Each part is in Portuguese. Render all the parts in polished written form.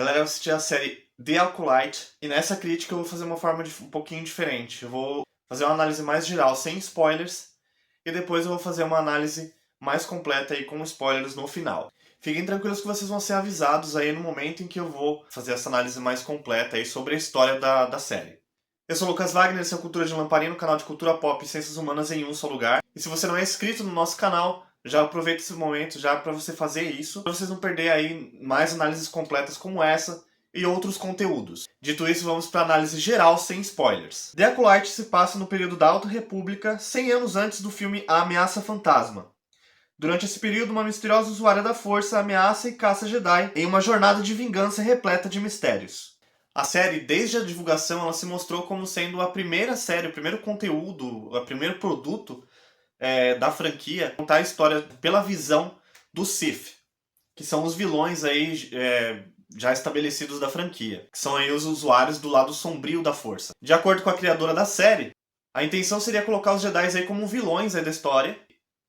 Galera, eu assisti a série The Acolyte e nessa crítica eu vou fazer uma forma um pouquinho diferente. Eu vou fazer uma análise mais geral, sem spoilers, e depois eu vou fazer uma análise mais completa aí com spoilers no final. Fiquem tranquilos que vocês vão ser avisados aí no momento em que eu vou fazer essa análise mais completa aí sobre a história da série. Eu sou o Lucas Wagner, esse é o Cultura de Lamparina, o canal de cultura pop e ciências humanas em um só lugar. E se você não é inscrito no nosso canal, já aproveita esse momento já para você fazer isso, para vocês não perderem aí mais análises completas como essa e outros conteúdos. Dito isso, vamos para a análise geral sem spoilers. The Acolyte se passa no período da Alta República, 100 anos antes do filme A Ameaça Fantasma. Durante esse período, uma misteriosa usuária da força ameaça e caça Jedi em uma jornada de vingança repleta de mistérios. A série, desde a divulgação, ela se mostrou como sendo a primeira série, o primeiro conteúdo, o primeiro produto da franquia, contar a história pela visão dos Sith, que são os vilões aí já estabelecidos da franquia, que são aí os usuários do lado sombrio da força. De acordo com a criadora da série, a intenção seria colocar os Jedi aí como vilões aí da história,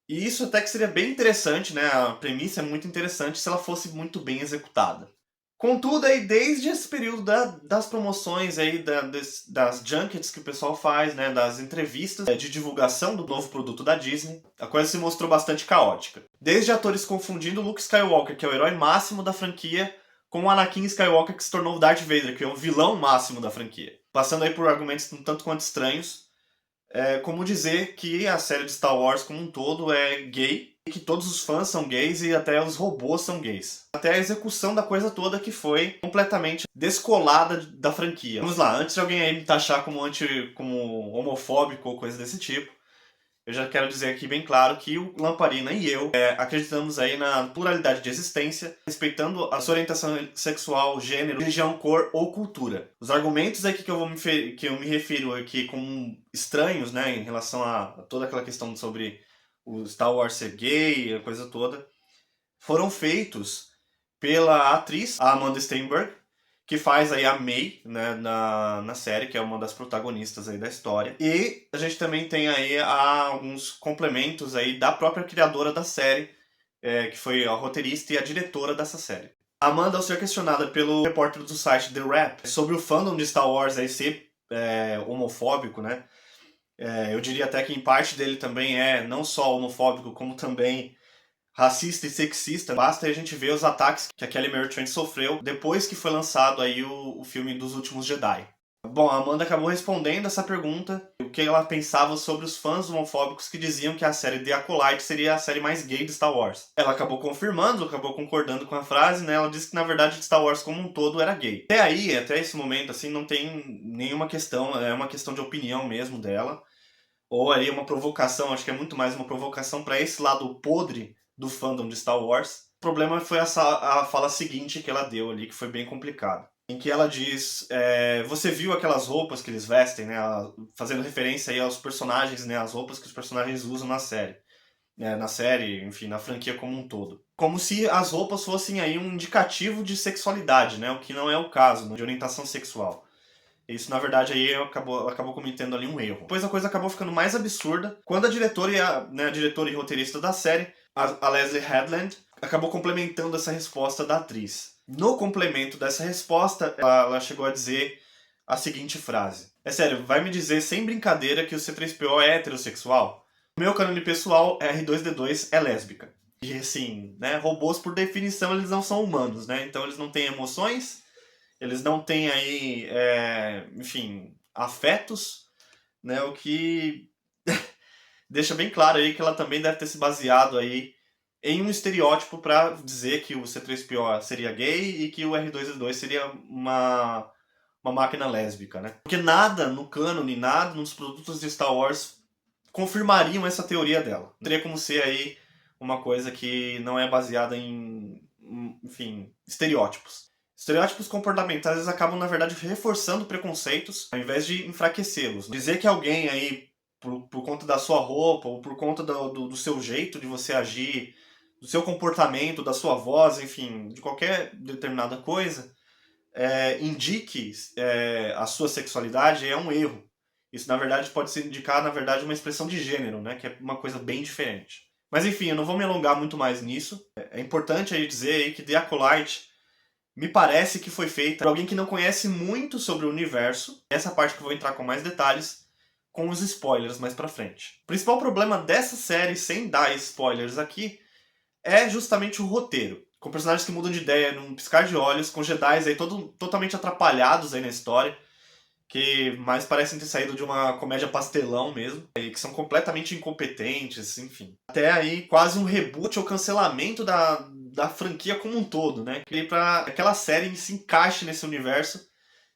e isso até que seria bem interessante, né? A premissa é muito interessante se ela fosse muito bem executada. Contudo, aí, desde esse período das promoções, aí, das junkets que o pessoal faz, né, das entrevistas de divulgação do novo produto da Disney, a coisa se mostrou bastante caótica. Desde atores confundindo Luke Skywalker, que é o herói máximo da franquia, com o Anakin Skywalker, que se tornou o Darth Vader, que é o vilão máximo da franquia. Passando aí por argumentos um tanto quanto estranhos, como dizer que a série de Star Wars como um todo é gay, e que todos os fãs são gays e até os robôs são gays. Até a execução da coisa toda que foi completamente descolada da franquia. Vamos lá, antes de alguém aí me taxar como homofóbico ou coisa desse tipo, eu já quero dizer aqui bem claro que o Lamparina e eu acreditamos aí na pluralidade de existência, respeitando a sua orientação sexual, gênero, religião, cor ou cultura. Os argumentos aqui que eu me refiro aqui como estranhos, né, em relação a toda aquela questão sobre o Star Wars ser gay, a coisa toda, foram feitos pela atriz a Amanda Stenberg, que faz aí a May, né, na série, que é uma das protagonistas aí da história. E a gente também tem aí alguns complementos aí da própria criadora da série, que foi a roteirista e a diretora dessa série. A Amanda, ao ser questionada pelo repórter do site The Wrap sobre o fandom de Star Wars aí ser homofóbico, né? Eu diria até que em parte dele também é não só homofóbico, como também racista e sexista. Basta a gente ver os ataques que a Kelly Marie Tran sofreu depois que foi lançado aí o filme dos Últimos Jedi. Bom, a Amanda acabou respondendo essa pergunta, o que ela pensava sobre os fãs homofóbicos que diziam que a série The Acolyte seria a série mais gay de Star Wars. Ela acabou confirmando, acabou concordando com a frase, né? Ela disse que na verdade Star Wars como um todo era gay. Até aí, até esse momento, assim, não tem nenhuma questão, é uma questão de opinião mesmo dela. Ou aí uma provocação, acho que é muito mais uma provocação para esse lado podre do fandom de Star Wars. O problema foi a fala seguinte que ela deu ali, que foi bem complicado. Em que ela diz, você viu aquelas roupas que eles vestem, né, fazendo referência aí aos personagens, né, as roupas que os personagens usam na série. Na série, enfim, na franquia como um todo. Como se as roupas fossem aí um indicativo de sexualidade, né, o que não é o caso, né, de orientação sexual. Isso, na verdade, aí acabou cometendo ali um erro. Depois a coisa acabou ficando mais absurda quando a diretora e roteirista da série, a Leslie Headland, acabou complementando essa resposta da atriz. No complemento dessa resposta, ela chegou a dizer a seguinte frase. É sério, vai me dizer sem brincadeira que o C3PO é heterossexual? O meu cânone pessoal, R2-D2 é lésbica. E assim, né, robôs por definição eles não são humanos, né? Então eles não têm emoções, eles não têm aí, enfim, afetos, né? O que deixa bem claro aí que ela também deve ter se baseado aí em um estereótipo para dizer que o C3PO seria gay e que o R2D2 seria uma máquina lésbica, né? Porque nada no cânone, nada nos produtos de Star Wars confirmariam essa teoria dela. Teria como ser aí uma coisa que não é baseada em, enfim, estereótipos. Estereótipos comportamentais eles acabam, na verdade, reforçando preconceitos ao invés de enfraquecê-los. Dizer que alguém aí, por conta da sua roupa ou por conta do seu jeito de você agir, do seu comportamento, da sua voz, enfim, de qualquer determinada coisa, indique a sua sexualidade é um erro. Isso, na verdade, pode se indicar, na verdade, uma expressão de gênero, né? Que é uma coisa bem diferente. Mas, enfim, eu não vou me alongar muito mais nisso. É importante aí dizer aí que The Acolyte me parece que foi feita por alguém que não conhece muito sobre o universo. Essa parte que eu vou entrar com mais detalhes, com os spoilers mais pra frente. O principal problema dessa série, sem dar spoilers aqui, é justamente o roteiro. Com personagens que mudam de ideia num piscar de olhos, com Jedi aí totalmente atrapalhados aí na história, que mais parecem ter saído de uma comédia pastelão mesmo, e que são completamente incompetentes, enfim. Até aí quase um reboot ou cancelamento da franquia como um todo, né? Que para aquela série se encaixe nesse universo,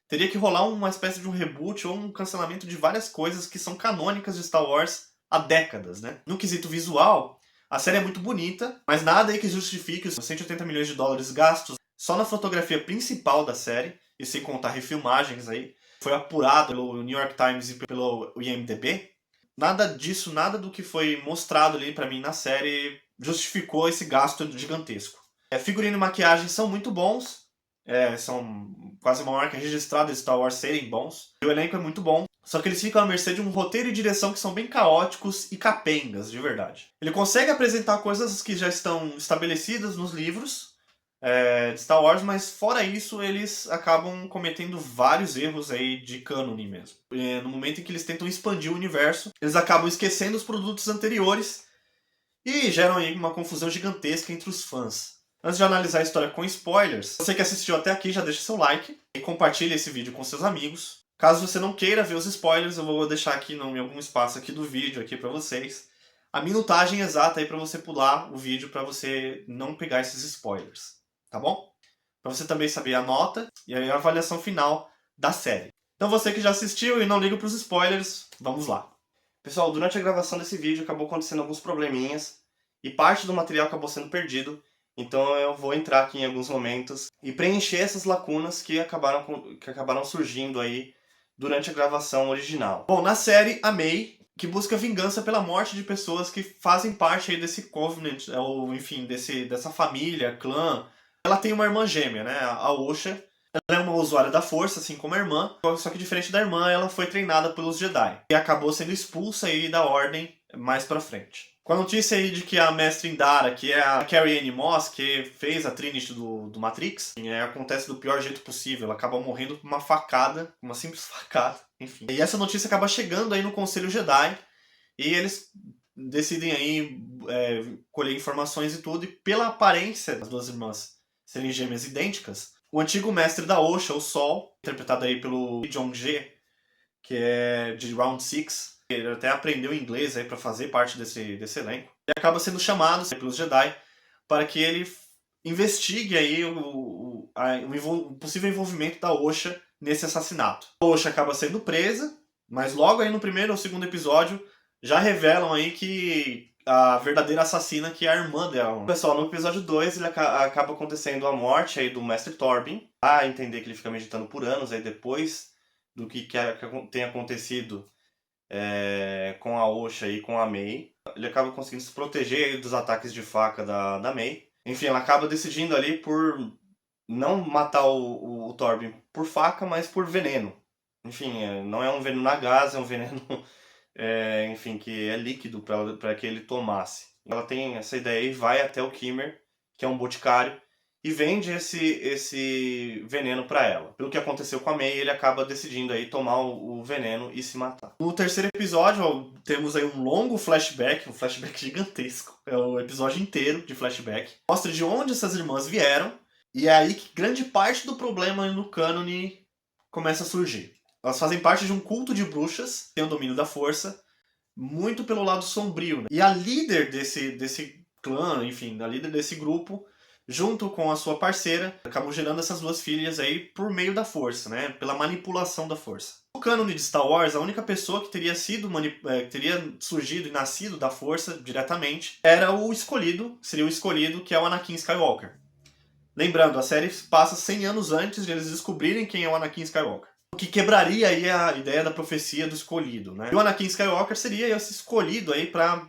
teria que rolar uma espécie de um reboot ou um cancelamento de várias coisas que são canônicas de Star Wars há décadas, né? No quesito visual, a série é muito bonita, mas nada aí que justifique os 180 milhões de dólares gastos só na fotografia principal da série, e sem contar refilmagens aí, foi apurado pelo New York Times e pelo IMDb. Nada disso, nada do que foi mostrado ali pra mim na série justificou esse gasto gigantesco. Figurino e maquiagem são muito bons, são quase uma marca registrada de Star Wars serem bons. E o elenco é muito bom, só que eles ficam à mercê de um roteiro e direção que são bem caóticos e capengas, de verdade. Ele consegue apresentar coisas que já estão estabelecidas nos livros de Star Wars, mas fora isso, eles acabam cometendo vários erros aí de cânone mesmo. No momento em que eles tentam expandir o universo, eles acabam esquecendo os produtos anteriores e geram aí uma confusão gigantesca entre os fãs. Antes de analisar a história com spoilers, você que assistiu até aqui já deixa seu like e compartilha esse vídeo com seus amigos. Caso você não queira ver os spoilers, eu vou deixar aqui em algum espaço aqui do vídeo aqui para vocês a minutagem exata aí para você pular o vídeo para você não pegar esses spoilers, tá bom? Para você também saber a nota e a avaliação final da série. Então você que já assistiu e não liga para os spoilers, vamos lá. Pessoal, durante a gravação desse vídeo acabou acontecendo alguns probleminhas e parte do material acabou sendo perdido, então eu vou entrar aqui em alguns momentos e preencher essas lacunas que acabaram surgindo aí durante a gravação original. Bom, na série, a May, que busca vingança pela morte de pessoas que fazem parte aí desse Covenant, ou enfim, dessa família, clã. Ela tem uma irmã gêmea, né, a Osha. Ela é uma usuária da força, assim como a irmã, só que diferente da irmã, ela foi treinada pelos Jedi. E acabou sendo expulsa aí da Ordem mais pra frente. Com a notícia aí de que a Mestre Indara, que é a Carrie-Anne Moss, que fez a Trinity do Matrix, acontece do pior jeito possível. Ela acaba morrendo com uma facada, uma simples facada, enfim. E essa notícia acaba chegando aí no Conselho Jedi, e eles decidem aí colher informações e tudo, e pela aparência das duas irmãs serem gêmeas idênticas, o antigo mestre da Osha, o Sol, interpretado aí pelo Lee Jong-jae, que é de Round 6, ele até aprendeu inglês aí para fazer parte desse elenco, e acaba sendo chamado pelos Jedi para que ele investigue aí o possível envolvimento da Osha nesse assassinato. A Osha acaba sendo presa, mas logo aí no primeiro ou segundo episódio já revelam aí que a verdadeira assassina, que é a irmã dela. Pessoal, no episódio 2 ele acaba acontecendo a morte aí do Mestre Torbin, a entender que ele fica meditando por anos aí depois do que tem acontecido com a Osha e com a May. Ele acaba conseguindo se proteger aí dos ataques de faca da May. Enfim, ela acaba decidindo ali por não matar o Torbin por faca, mas por veneno. Enfim, não é um veneno a gás, é um veneno enfim, que é líquido para que ele tomasse. Ela tem essa ideia e vai até o Kimmer, que é um boticário, e vende esse veneno para ela. Pelo que aconteceu com a May, ele acaba decidindo aí tomar o veneno e se matar. No terceiro episódio, temos aí um longo flashback, um flashback gigantesco. É o episódio inteiro de flashback. Mostra de onde essas irmãs vieram, e é aí que grande parte do problema no cânone começa a surgir. Elas fazem parte de um culto de bruxas, tem o domínio da força, muito pelo lado sombrio, né? E a líder desse clã, enfim, a líder desse grupo, junto com a sua parceira, acabam gerando essas duas filhas aí por meio da força, né? Pela manipulação da força. No cânone de Star Wars, a única pessoa que teria teria surgido e nascido da força diretamente era o escolhido, seria o escolhido, que é o Anakin Skywalker. Lembrando, a série passa 100 anos antes de eles descobrirem quem é o Anakin Skywalker. O que quebraria aí a ideia da profecia do escolhido, né? E o Anakin Skywalker seria esse escolhido aí para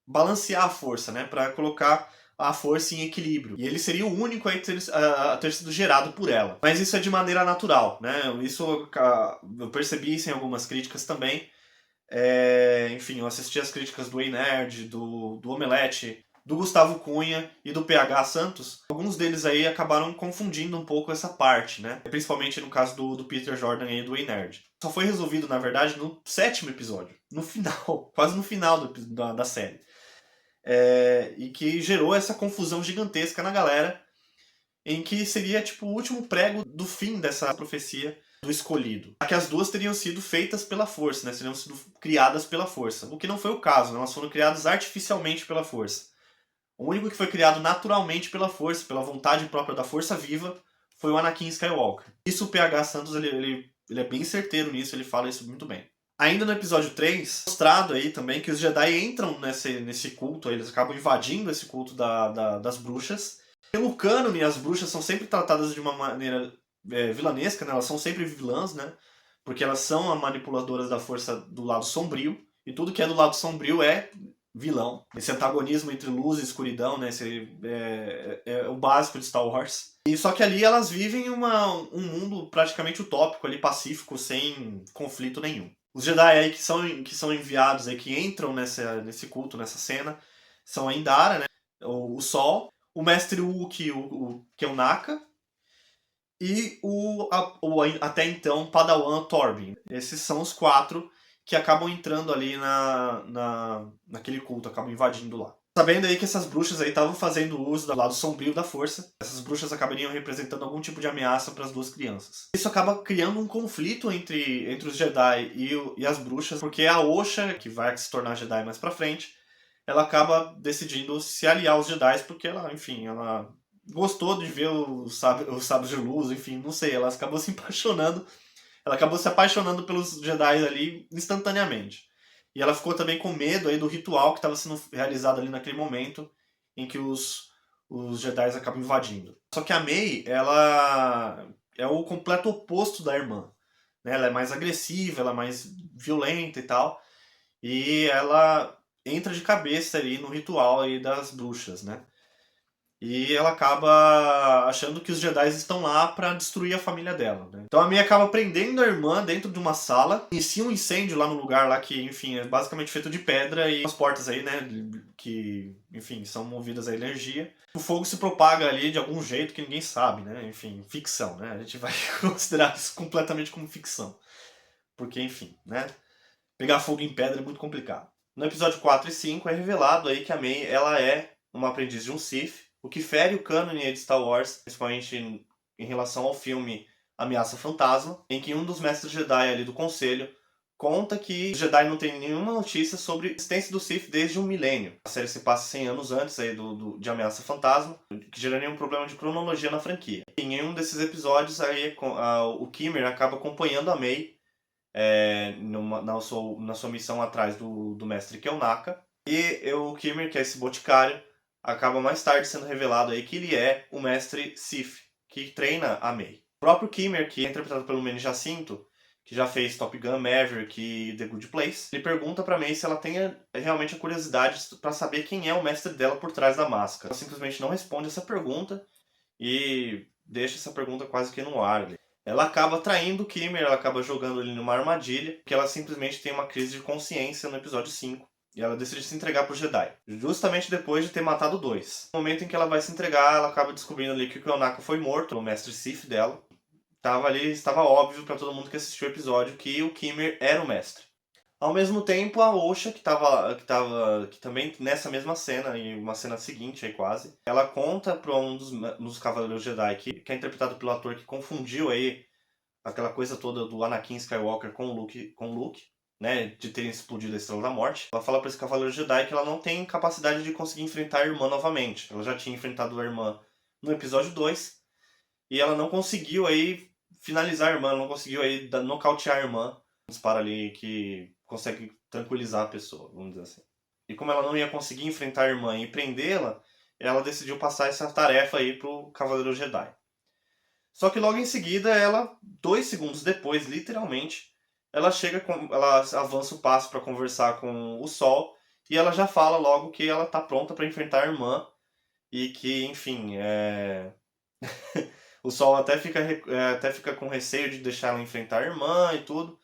balancear a força, né? Para colocar a força em equilíbrio. E ele seria o único aí a ter sido gerado por ela. Mas isso é de maneira natural, né? Isso eu percebi isso em algumas críticas também. Enfim, eu assisti as críticas do Ei Nerd, do Omelete, do Gustavo Cunha e do PH Santos, alguns deles aí acabaram confundindo um pouco essa parte, né? Principalmente no caso do Peter Jordan e do Ei Nerd. Só foi resolvido, na verdade, no 7º episódio. No final, quase no final da série. E que gerou essa confusão gigantesca na galera, em que seria tipo o último prego do fim dessa profecia do escolhido. Que as duas teriam sido feitas pela força, né? Seriam sido criadas pela força. O que não foi o caso, né? Elas foram criadas artificialmente pela força. O único que foi criado naturalmente pela força, pela vontade própria da força viva, foi o Anakin Skywalker. Isso o PH Santos, ele é bem certeiro nisso, ele fala isso muito bem. Ainda no episódio 3, mostrado aí também que os Jedi entram nesse culto, aí, eles acabam invadindo esse culto das bruxas. Pelo cânone, as bruxas são sempre tratadas de uma maneira vilanesca, né? Elas são sempre vilãs, né? Porque elas são as manipuladoras da força do lado sombrio, e tudo que é do lado sombrio é vilão. Esse antagonismo entre luz e escuridão, né? Esse é o básico de Star Wars. E só que ali elas vivem um mundo praticamente utópico, ali, pacífico, sem conflito nenhum. Os Jedi aí que são enviados, aí, que entram nesse culto, nessa cena, são a Indara, né? O Sol, o Mestre Wookiee, o Keunaka, e o até então Padawan Torbin. Esses são os 4 que acabam entrando ali naquele culto, acabam invadindo lá. Sabendo aí que essas bruxas aí estavam fazendo uso do lado sombrio da força, essas bruxas acabariam representando algum tipo de ameaça para as duas crianças. Isso acaba criando um conflito entre os Jedi e as bruxas, porque a Osha, que vai se tornar Jedi mais pra frente, ela acaba decidindo se aliar aos Jedi, porque ela, enfim, ela gostou de ver os sábios de luz, enfim, não sei, ela acabou se apaixonando. Ela acabou se apaixonando pelos Jedi ali instantaneamente. E ela ficou também com medo aí do ritual que estava sendo realizado ali naquele momento em que os Jedi acabam invadindo. Só que a Mei, ela é o completo oposto da irmã. Né? Ela é mais agressiva, ela é mais violenta e tal. E ela entra de cabeça ali no ritual aí das bruxas, né? E ela acaba achando que os Jedi estão lá para destruir a família dela, né? Então a Mei acaba prendendo a irmã dentro de uma sala, inicia um incêndio lá no lugar lá que, enfim, é basicamente feito de pedra e as portas aí, né, que, enfim, são movidas a energia. O fogo se propaga ali de algum jeito que ninguém sabe, né? Enfim, ficção, né? A gente vai considerar isso completamente como ficção. Porque, enfim, né? Pegar fogo em pedra é muito complicado. No episódio 4 e 5 é revelado aí que a Mei, ela é uma aprendiz de um Sith, o que fere o cânone de Star Wars, principalmente em relação ao filme Ameaça Fantasma, em que um dos mestres Jedi ali do Conselho conta que os Jedi não têm nenhuma notícia sobre a existência do Sith desde um milênio. A série se passa 100 anos antes aí de Ameaça Fantasma, que geraria um problema de cronologia na franquia. Em um desses episódios, aí, o Kimmer acaba acompanhando a Mei na sua missão atrás do mestre Keunaka. E o Kimmer, que é esse boticário, acaba mais tarde sendo revelado aí que ele é o mestre Sith, que treina a Mei. O próprio Kimmer, que é interpretado pelo Manny Jacinto, que já fez Top Gun, Maverick e The Good Place, ele pergunta pra Mei se ela tem realmente a curiosidade para saber quem é o mestre dela por trás da máscara. Ela simplesmente não responde essa pergunta e deixa essa pergunta quase que no ar. Ela acaba traindo o Kimmer, ela acaba jogando ele numa armadilha, porque ela simplesmente tem uma crise de consciência no episódio 5. E ela decide se entregar pro Jedi, justamente depois de ter matado 2. No momento em que ela vai se entregar, ela acaba descobrindo ali que o Keunaka foi morto, o mestre Sith dela. Estava óbvio para todo mundo que assistiu o episódio que o Kimmer era o mestre. Ao mesmo tempo, a Osha, que também nessa mesma cena, e uma cena seguinte aí quase, ela conta para um dos Cavaleiros Jedi, que é interpretado pelo ator que confundiu aí aquela coisa toda do Anakin Skywalker com o Luke, né, de terem explodido a Estrela da Morte. Ela fala para esse Cavaleiro Jedi que ela não tem capacidade de conseguir enfrentar a irmã novamente. Ela já tinha enfrentado a irmã no episódio 2, e ela não conseguiu aí finalizar a irmã, não conseguiu aí nocautear a irmã. Um disparo ali que consegue tranquilizar a pessoa, vamos dizer assim. E como ela não ia conseguir enfrentar a irmã e prendê-la, ela decidiu passar essa tarefa aí pro Cavaleiro Jedi. Só que logo em seguida, ela, 2 segundos depois, literalmente, ela avança o passo para conversar com o Sol, e ela já fala logo que ela tá pronta para enfrentar a irmã e que, enfim, o Sol até fica com receio de deixar ela enfrentar a irmã e tudo,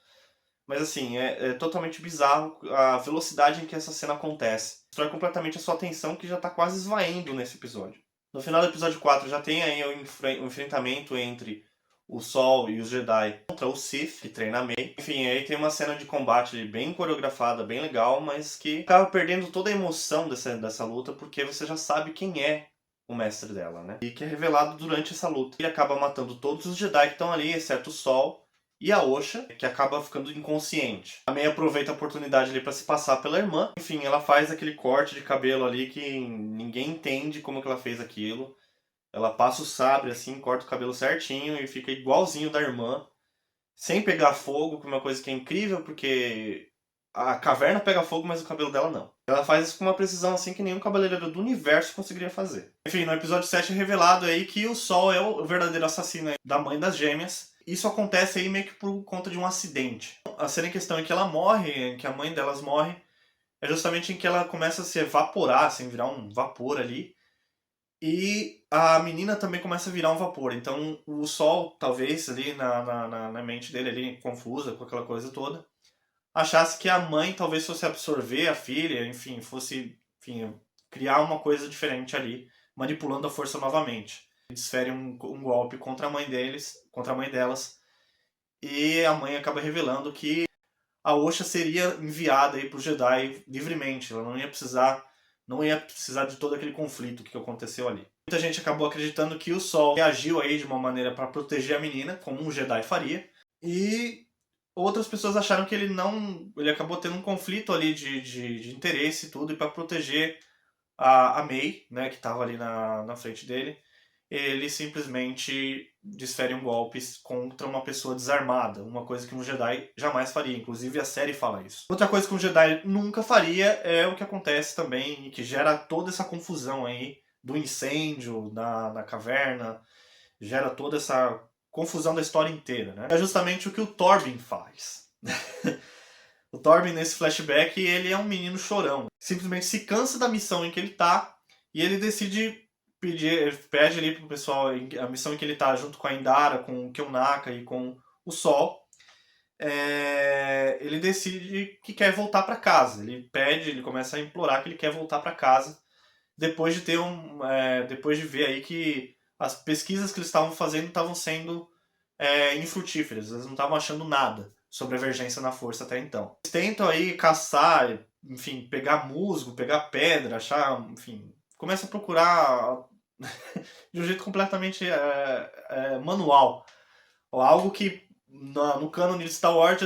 Mas assim, é totalmente bizarro a velocidade em que essa cena acontece. Destrói completamente a sua atenção que já tá quase esvaindo nesse episódio. No final do episódio 4 já tem aí o enfrentamento entre o Sol e os Jedi contra o Sith, que treina a Mei. Enfim, aí tem uma cena de combate bem coreografada, bem legal, mas que acaba perdendo toda a emoção dessa luta, porque você já sabe quem é o mestre dela, né? E que é revelado durante essa luta. Ele acaba matando todos os Jedi que estão ali, exceto o Sol e a Osha, que acaba ficando inconsciente. A Mei aproveita a oportunidade ali para se passar pela irmã. Enfim, ela faz aquele corte de cabelo ali que ninguém entende como que ela fez aquilo. Ela passa o sabre assim, corta o cabelo certinho e fica igualzinho da irmã, sem pegar fogo, que é uma coisa que é incrível, porque a caverna pega fogo, mas o cabelo dela não. Ela faz isso com uma precisão assim que nenhum cabeleireiro do universo conseguiria fazer. Enfim, no episódio 7 é revelado aí que o Sol é o verdadeiro assassino da mãe das gêmeas. Isso acontece aí meio que por conta de um acidente. A cena em questão em que ela morre, em que a mãe delas morre, é justamente em que ela começa a se evaporar, assim, virar um vapor ali. E a menina também começa a virar um vapor. Então o Sol, talvez, ali na mente dele, ali, confusa com aquela coisa toda, achasse que a mãe talvez fosse absorver a filha, enfim, fosse, enfim, criar uma coisa diferente ali, manipulando a força novamente. Desfere um golpe contra a mãe deles, contra a mãe delas, e a mãe acaba revelando que a Osha seria enviada aí para os Jedi livremente. Ela não ia precisar de todo aquele conflito que aconteceu ali. Muita gente acabou acreditando que o Sol reagiu aí de uma maneira para proteger a menina, como um Jedi faria, e outras pessoas acharam que ele acabou tendo um conflito ali de interesse e tudo, e para proteger a Mei, né, que estava ali na frente dele, ele simplesmente desfere um golpe contra uma pessoa desarmada, uma coisa que um Jedi jamais faria, inclusive a série fala isso. Outra coisa que um Jedi nunca faria é o que acontece também, e que gera toda essa confusão aí do incêndio na caverna, gera toda essa confusão da história inteira, né? É justamente o que o Thorbin faz. O Thorbin, nesse flashback, ele é um menino chorão. Simplesmente se cansa da missão em que ele tá e ele decide pede ali pro pessoal a missão em que ele tá junto com a Indara, com o Kyonaka e com o Sol. Ele decide que quer voltar para casa. Ele começa a implorar que ele quer voltar para casa depois de depois de ver aí que as pesquisas que eles estavam fazendo estavam sendo infrutíferas. Eles não estavam achando nada sobre a Vergência na Força até então. Eles tentam aí caçar, enfim, pegar musgo, pegar pedra, achar, enfim, começa a procurar de um jeito completamente manual. Algo que no cânone de Star Wars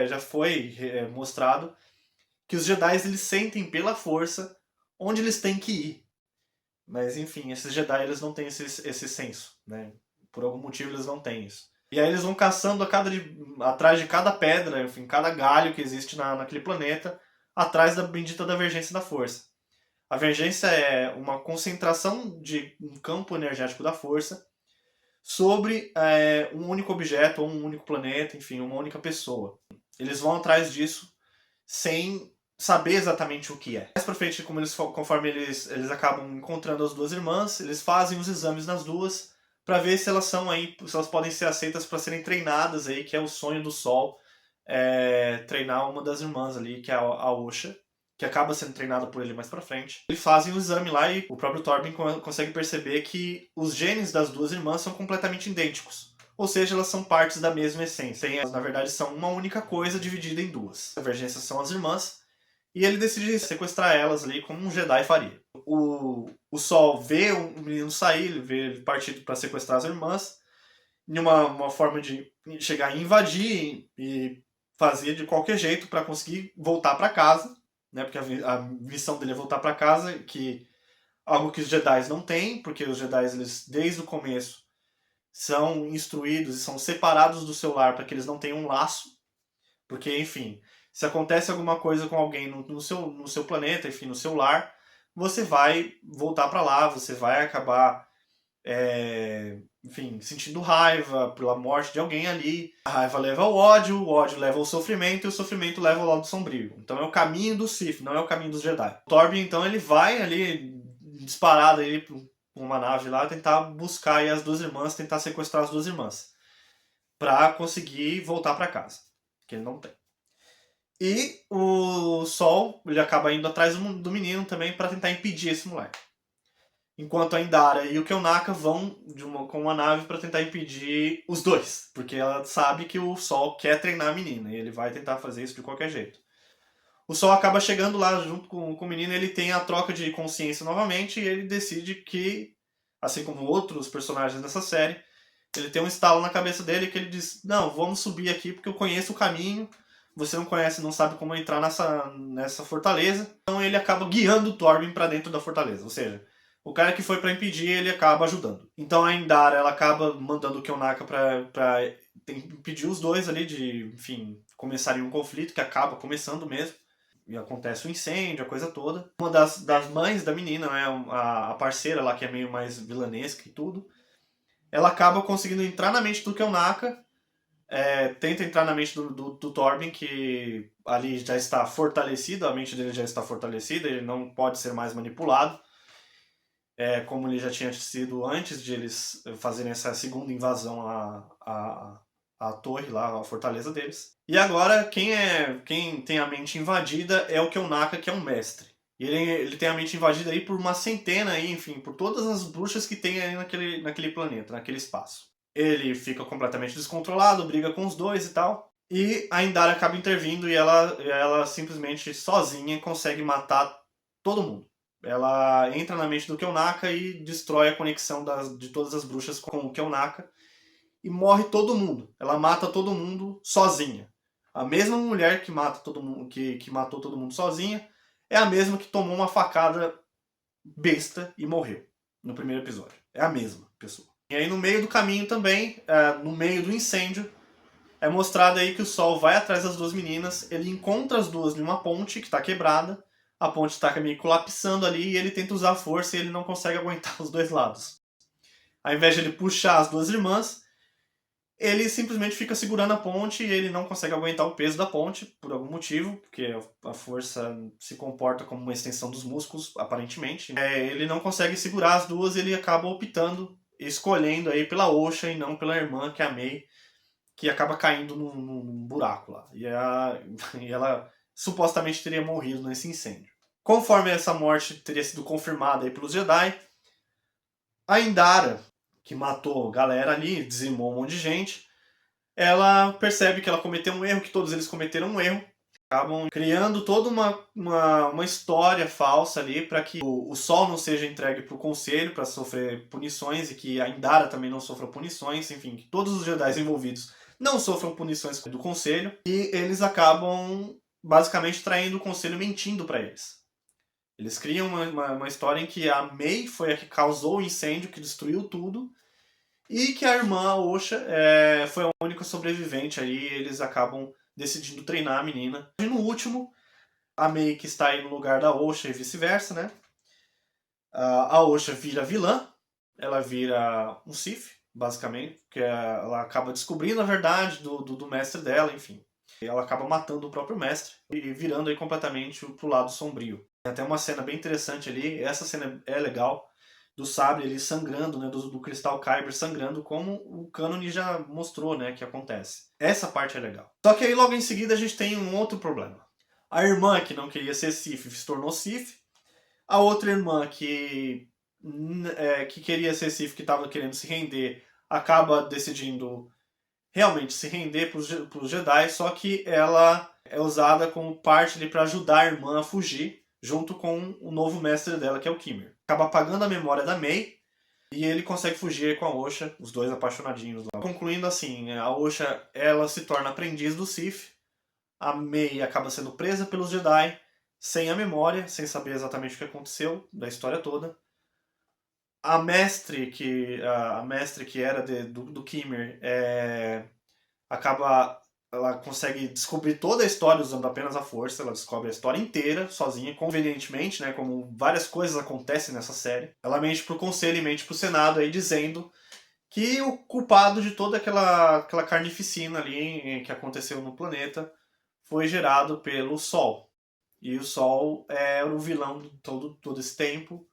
já foi mostrado que os Jedi eles sentem pela força onde eles têm que ir. Mas enfim, esses Jedi eles não têm esse senso, né? Por algum motivo eles não têm isso. E aí eles vão caçando atrás de cada pedra, enfim, cada galho que existe naquele planeta, atrás da bendita da Vergência da Força. A Vergência é uma concentração de um campo energético da força sobre um único objeto ou um único planeta, enfim, uma única pessoa. Eles vão atrás disso sem saber exatamente o que é. Mais pra frente, conforme eles acabam encontrando as duas irmãs, eles fazem os exames nas duas para ver se elas se elas podem ser aceitas para serem treinadas aí, que é o sonho do Sol, treinar uma das irmãs ali, que é a Osha, que acaba sendo treinada por ele mais pra frente. Eles fazem o exame lá e o próprio Thorbin consegue perceber que os genes das duas irmãs são completamente idênticos. Ou seja, elas são partes da mesma essência. Elas, na verdade, são uma única coisa dividida em duas. As divergências são as irmãs, e ele decide sequestrar elas ali como um Jedi faria. O Sol vê o menino sair, ele vê ele partir para sequestrar as irmãs, em uma forma de chegar e invadir e fazer de qualquer jeito para conseguir voltar para casa, né? Porque a missão dele é voltar para casa, que algo que os Jedi não têm, porque os Jedi eles desde o começo são instruídos e são separados do seu lar para que eles não tenham um laço, porque enfim, se acontece alguma coisa com alguém no seu planeta, enfim, no seu lar, você vai voltar para lá, você vai acabar enfim, sentindo raiva pela morte de alguém ali. A raiva leva ao ódio, o ódio leva ao sofrimento, e o sofrimento leva ao lado sombrio. Então é o caminho do Sith, não é o caminho dos Jedi. O Thorbin, então, ele vai ali, disparado aí com uma nave lá, tentar buscar as duas irmãs, tentar sequestrar as duas irmãs. Pra conseguir voltar para casa. que ele não tem. E o Sol, ele acaba indo atrás do menino também para tentar impedir esse moleque. Enquanto a Indara e o Kionaka vão com uma nave para tentar impedir os dois. Porque ela sabe que o Sol quer treinar a menina e ele vai tentar fazer isso de qualquer jeito. O Sol acaba chegando lá junto com o menino, ele tem a troca de consciência novamente e ele decide que, assim como outros personagens dessa série, ele tem um estalo na cabeça dele que ele diz: não, vamos subir aqui porque eu conheço o caminho, você não conhece, não sabe como entrar nessa fortaleza. Então ele acaba guiando o Torben para dentro da fortaleza, ou seja, o cara que foi para impedir, ele acaba ajudando. Então a Indara, ela acaba mandando o Kionaka para impedir os dois ali de, enfim, começarem um conflito que acaba começando mesmo. E acontece o incêndio, a coisa toda. Uma das mães da menina, né, a parceira lá, que é meio mais vilanesca e tudo, ela acaba conseguindo entrar na mente do Kionaka, tenta entrar na mente do Torben, que ali já está fortalecido, a mente dele já está fortalecida, ele não pode ser mais manipulado, como ele já tinha sido antes de eles fazerem essa segunda invasão à torre lá, à fortaleza deles. E agora, quem tem a mente invadida é o Kionaka, que é um mestre. E ele tem a mente invadida aí por uma centena, aí, enfim, por todas as bruxas que tem aí naquele planeta, naquele espaço. Ele fica completamente descontrolado, briga com os dois e tal. E a Indara acaba intervindo e ela simplesmente sozinha consegue matar todo mundo. Ela entra na mente do Kionaka e destrói a conexão de todas as bruxas com o Kionaka. E morre todo mundo. Ela mata todo mundo sozinha. A mesma mulher que mata todo mundo, que matou todo mundo sozinha, é a mesma que tomou uma facada besta e morreu no primeiro episódio. É a mesma pessoa. E aí no meio do caminho também, no meio do incêndio, é mostrado aí que o Sol vai atrás das duas meninas, ele encontra as duas numa ponte que está quebrada, a ponte está meio colapsando ali e ele tenta usar a força e ele não consegue aguentar os dois lados. Ao invés de ele puxar as duas irmãs, ele simplesmente fica segurando a ponte e ele não consegue aguentar o peso da ponte, por algum motivo, porque a força se comporta como uma extensão dos músculos, aparentemente. Ele não consegue segurar as duas e ele acaba optando, escolhendo aí pela Osha e não pela irmã, que é a Mei, que acaba caindo num buraco lá. E ela supostamente teria morrido nesse incêndio. Conforme essa morte teria sido confirmada aí pelos Jedi, a Indara, que matou galera ali, dizimou um monte de gente, ela percebe que ela cometeu um erro, que todos eles cometeram um erro, acabam criando toda uma história falsa ali para que o Sol não seja entregue para o Conselho para sofrer punições e que a Indara também não sofra punições, enfim, que todos os Jedi envolvidos não sofram punições do Conselho, e eles acabam basicamente traindo o Conselho, mentindo para eles. Eles criam uma história em que a Mei foi a que causou o incêndio, que destruiu tudo, e que a irmã, a Osha, foi a única sobrevivente ali, e eles acabam decidindo treinar a menina. E no último, a Mei, que está aí no lugar da Osha e vice-versa, né? A Osha vira vilã, ela vira um Sith, basicamente, porque ela acaba descobrindo a verdade do mestre dela, enfim. Ela acaba matando o próprio mestre e virando aí completamente pro lado sombrio. Tem até uma cena bem interessante ali, essa cena é legal, do sabre ele sangrando, né, do cristal Kyber sangrando, como o cânone já mostrou, né, que acontece. Essa parte é legal. Só que aí logo em seguida a gente tem um outro problema. A irmã que não queria ser Sith se tornou Sith. A outra irmã que queria ser Sith, que estava querendo se render, acaba decidindo realmente se render para os Jedi, só que ela é usada como parte para ajudar a irmã a fugir, junto com o novo mestre dela, que é o Kimmer. Acaba apagando a memória da Mei e ele consegue fugir com a Osha, os dois apaixonadinhos lá. Concluindo assim, a Osha ela se torna aprendiz do Sith, a Mei acaba sendo presa pelos Jedi, sem a memória, sem saber exatamente o que aconteceu da história toda. A mestre que era do Kimmer ela consegue descobrir toda a história usando apenas a força, ela descobre a história inteira sozinha, convenientemente, né, como várias coisas acontecem nessa série. Ela mente pro conselho e mente pro Senado aí dizendo que o culpado de toda aquela carnificina ali que aconteceu no planeta foi gerado pelo Sol. E o Sol era o vilão de todo esse tempo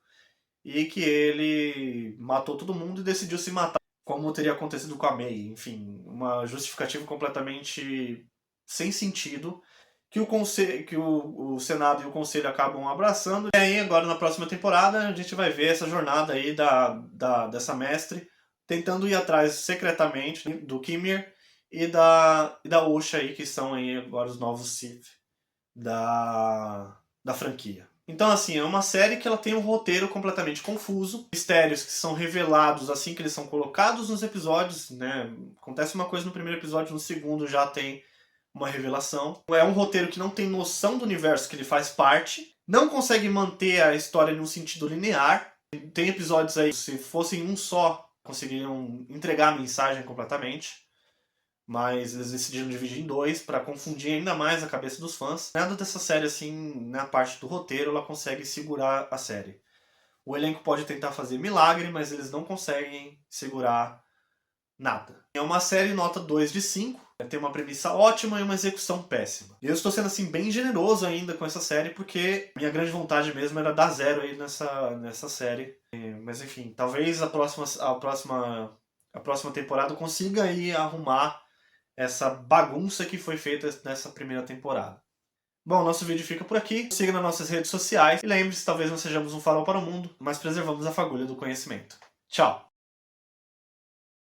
e que ele matou todo mundo e decidiu se matar, como teria acontecido com a Mei. Enfim, uma justificativa completamente sem sentido, que o Senado e o Conselho acabam abraçando. E aí, agora na próxima temporada, a gente vai ver essa jornada aí dessa mestre tentando ir atrás secretamente do Kimir e da Osha aí, que são aí agora os novos Sith da franquia. Então, assim, é uma série que ela tem um roteiro completamente confuso, mistérios que são revelados assim que eles são colocados nos episódios, né? Acontece uma coisa no primeiro episódio, no segundo já tem uma revelação. É um roteiro que não tem noção do universo que ele faz parte, não consegue manter a história em um sentido linear. Tem episódios aí, se fossem um só, conseguiriam entregar a mensagem completamente. Mas eles decidiram dividir em dois para confundir ainda mais a cabeça dos fãs. Nada dessa série, assim, na parte do roteiro, ela consegue segurar a série. O elenco pode tentar fazer milagre, mas eles não conseguem segurar nada. É uma série nota 2 de 5. Tem uma premissa ótima e uma execução péssima. E eu estou sendo, assim, bem generoso ainda com essa série, porque minha grande vontade mesmo era dar 0 aí nessa série. Mas enfim, talvez a próxima temporada eu consiga aí arrumar essa bagunça que foi feita nessa primeira temporada. Bom, nosso vídeo fica por aqui. Siga nas nossas redes sociais. E lembre-se, talvez não sejamos um farol para o mundo, mas preservamos a fagulha do conhecimento. Tchau!